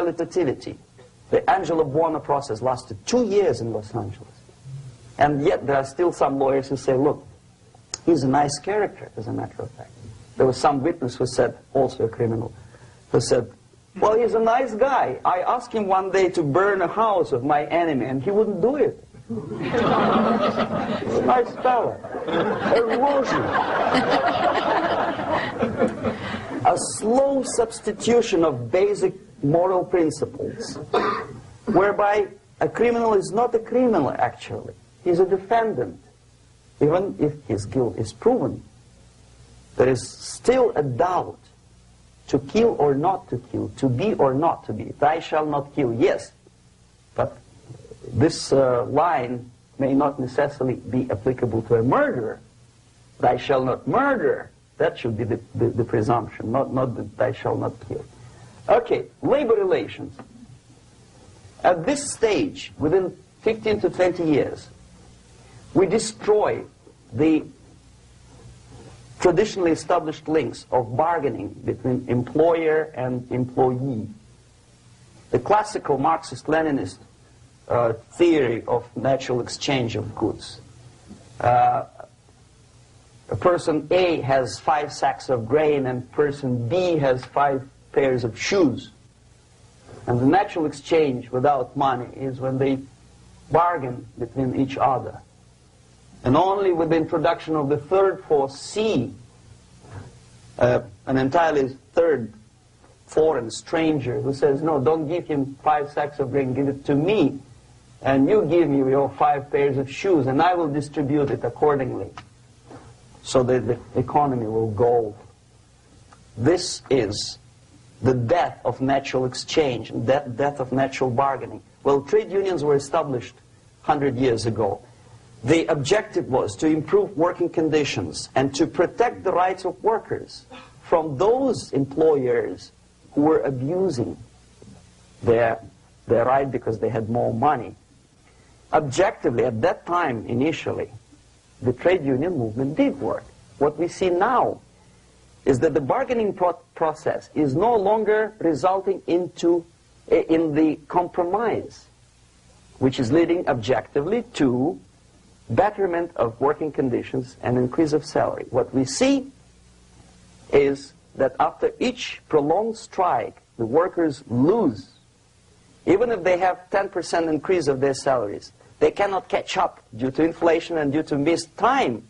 rehabilitativity. The Angelo Buono process lasted 2 years in Los Angeles. And yet there are still some lawyers who say, look, he's a nice character, as a matter of fact. There was some witness who said, also a criminal, who said, well, he's a nice guy. I asked him one day to burn a house of my enemy, and he wouldn't do it. He's a nice fella. Erosion. A slow substitution of basic moral principles, whereby a criminal is not a criminal, actually. He's a defendant. Even if his guilt is proven, there is still a doubt. To kill or not to kill, to be or not to be. Thou shalt not kill, yes. But this line may not necessarily be applicable to a murderer. Thou shalt not murder. That should be the presumption, not that thou shalt not kill. Okay, labor relations. At this stage, within 15 to 20 years, we destroy the traditionally established links of bargaining between employer and employee. The classical Marxist-Leninist theory of natural exchange of goods. A person A has 5 sacks of grain and person B has 5 pairs of shoes. And the natural exchange without money is when they bargain between each other. And only with the introduction of the third force, C, an entirely third foreign stranger who says, no, don't give him 5 sacks of grain, give it to me, and you give me your 5 pairs of shoes, and I will distribute it accordingly, so that the economy will go. This is the death of natural exchange, death of natural bargaining. Well, trade unions were established 100 years ago. The objective was to improve working conditions and to protect the rights of workers from those employers who were abusing their right because they had more money. Objectively, at that time, initially, the trade union movement did work. What we see now is that the bargaining process is no longer resulting in the compromise, which is leading objectively to betterment of working conditions and increase of salary. What we see is that after each prolonged strike, the workers lose. Even if they have 10% increase of their salaries, they cannot catch up due to inflation and due to missed time.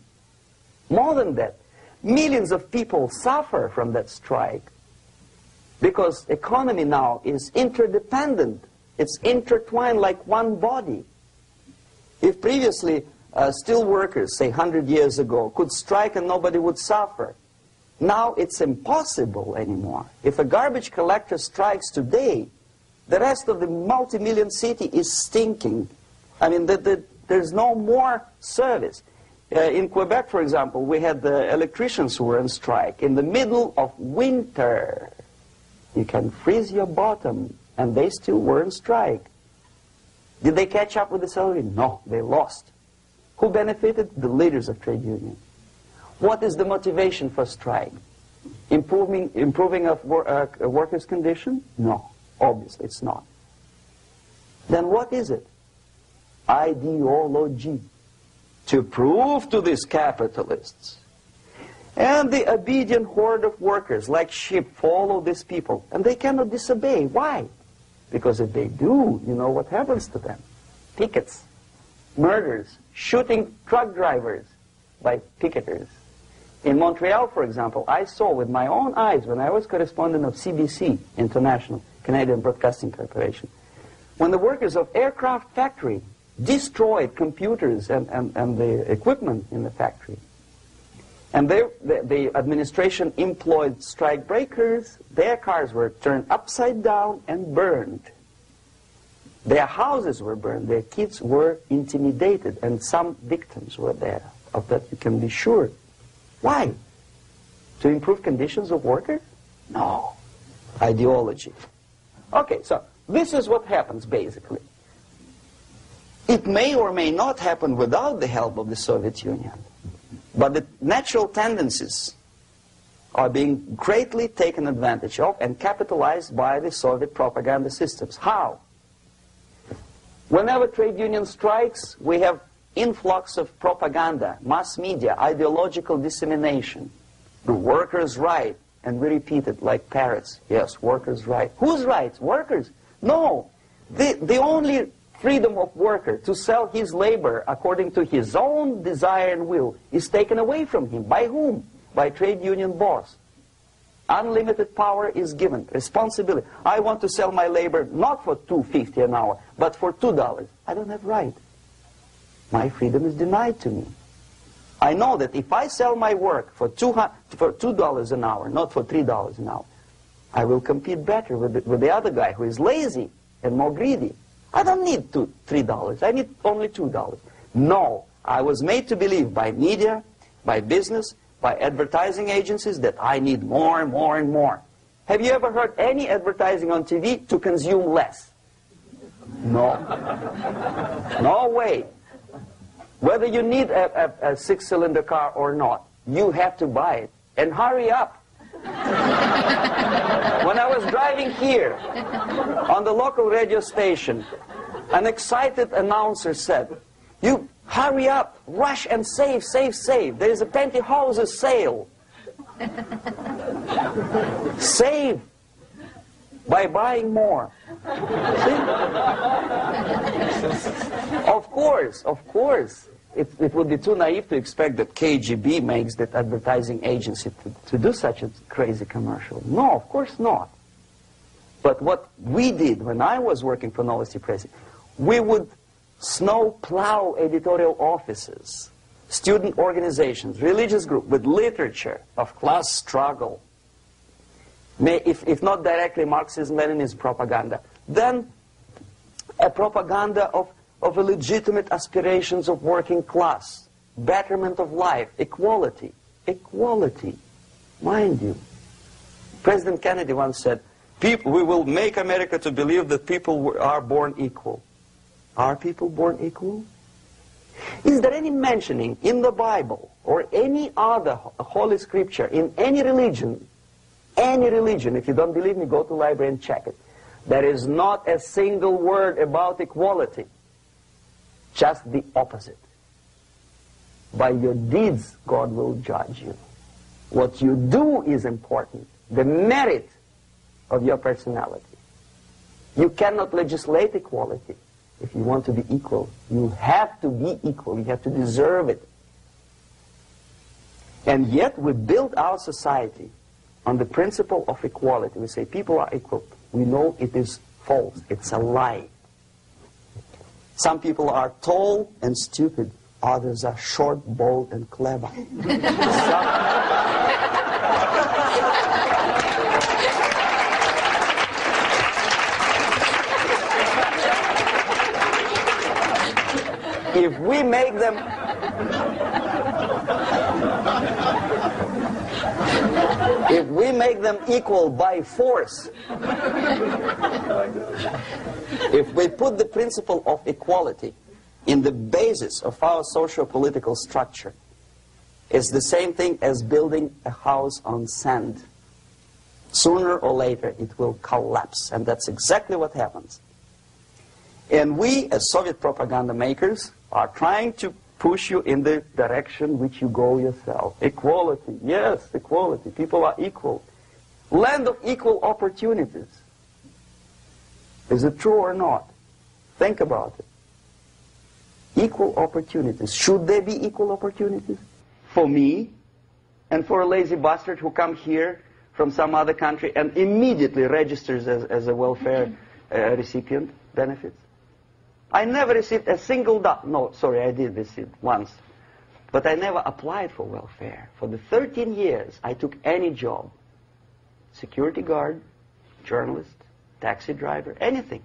More than that, millions of people suffer from that strike because economy now is interdependent. It's intertwined like one body. If previously steel workers, say 100 years ago, could strike and nobody would suffer, now it's impossible anymore. If a garbage collector strikes today, the rest of the multi-million city is stinking. I mean, there's no more service. In Quebec, for example, we had the electricians who were on strike in the middle of winter. You can freeze your bottom, and they still were on strike. Did they catch up with the salary? No, they lost. Who benefited? The leaders of trade unions. What is the motivation for strike? Improving of workers' condition? No, obviously it's not. Then what is it? Ideology. To prove to these capitalists. And the obedient horde of workers, like sheep, follow these people. And they cannot disobey. Why? Because if they do, you know what happens to them. Pickets, murders, shooting truck drivers by picketers. In Montreal, for example, I saw with my own eyes when I was correspondent of CBC, International, Canadian Broadcasting Corporation, when the workers of aircraft factory destroyed computers and the equipment in the factory. And the administration employed strike breakers. Their cars were turned upside down and burned. Their houses were burned. Their kids were intimidated. And some victims were there. Of that you can be sure. Why? To improve conditions of workers? No. Ideology. Okay, so this is what happens basically. It may or may not happen without the help of the Soviet Union. But the natural tendencies are being greatly taken advantage of and capitalized by the Soviet propaganda systems. How? Whenever trade union strikes, we have influx of propaganda, mass media, ideological dissemination. The workers' right, and we repeat it like parrots. Yes, workers' right. Whose rights? Workers? No. The only freedom of worker to sell his labor according to his own desire and will is taken away from him. By whom? By trade union boss. Unlimited power is given. Responsibility. I want to sell my labor not for $2.50 an hour, but for $2. I don't have right. My freedom is denied to me. I know that if I sell my work for $2 an hour, not for $3 an hour, I will compete better with the other guy who is lazy and more greedy. I don't need $3. I need only $2. No, I was made to believe by media, by business, by advertising agencies that I need more and more and more. Have you ever heard any advertising on TV to consume less? No. No way. Whether you need a six-cylinder car or not, you have to buy it. And hurry up. When I was driving here, on the local radio station, an excited announcer said, "You hurry up, rush and save, save, save. There is a pantyhose sale." Save by buying more. See? Of course. It would be too naive to expect that KGB makes that advertising agency to do such a crazy commercial. No, of course not. But what we did when I was working for Novosti Press, we would snow plow editorial offices, student organizations, religious groups with literature of class struggle. If not directly Marxism-Leninism propaganda, then a propaganda of legitimate aspirations of working class, betterment of life, equality. Equality, mind you. President Kennedy once said, we will make America to believe that people are born equal. Are people born equal? Is there any mentioning in the Bible or any other holy scripture in any religion, if you don't believe me, go to the library and check it, there is not a single word about equality. Just the opposite. By your deeds, God will judge you. What you do is important. The merit of your personality. You cannot legislate equality. If you want to be equal, you have to be equal. You have to deserve it. And yet we build our society on the principle of equality. We say people are equal. We know it is false. It's a lie. Some people are tall and stupid. Others are short, bold, and clever. If we make them equal by force, if we put the principle of equality in the basis of our socio-political structure, it's the same thing as building a house on sand. Sooner or later it will collapse, and that's exactly what happens. And we, as Soviet propaganda makers, are trying to push you in the direction which you go yourself. Equality, yes, equality. People are equal. Land of equal opportunities. Is it true or not? Think about it. Equal opportunities. Should there be equal opportunities? For me and for a lazy bastard who comes here from some other country and immediately registers as a welfare recipient benefits? I never received a single dollar. No, sorry, I did receive once. But I never applied for welfare. For the 13 years, I took any job. Security guard, journalist, taxi driver, anything.